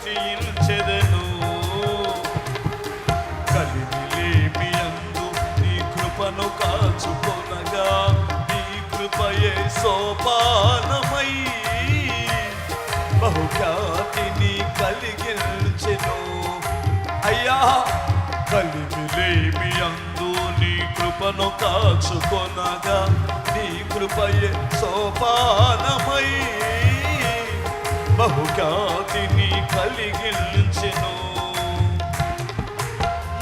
కీర్తించెదను. కలిమిలేమి యందు నీ కృపను కాచుకొనగా నీ కృపయే సోపానమై బహుఖ్యాతిని కలిగించెను. అయ్యా కలిమిలేమి యందు నీ కృపను కాచుకొనగా నీ కృపయే సోపానమై బహుఖ్యాతిని కలిగించెను.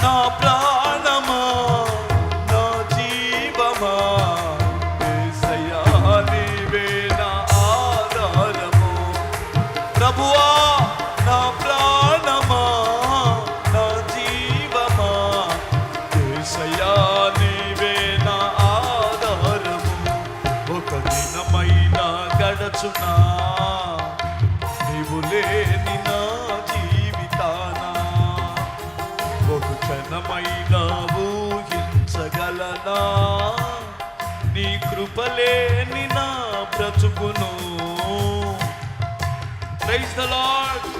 నా ప్రాణమా నా జీవమా యేసయ్యా నీవే నా ఆధారము. ప్రభువా నా ప్రాణమా నా జీవమా యేసయ్యా నీవే నా ఆధారము. ఒక దినమైనా గడచునా నీవు లేని నా జీవితాన, ఒక క్షణమైనా ఊహించగలనా నీ కృపలేని నా బ్రతుకును. Praise the lord.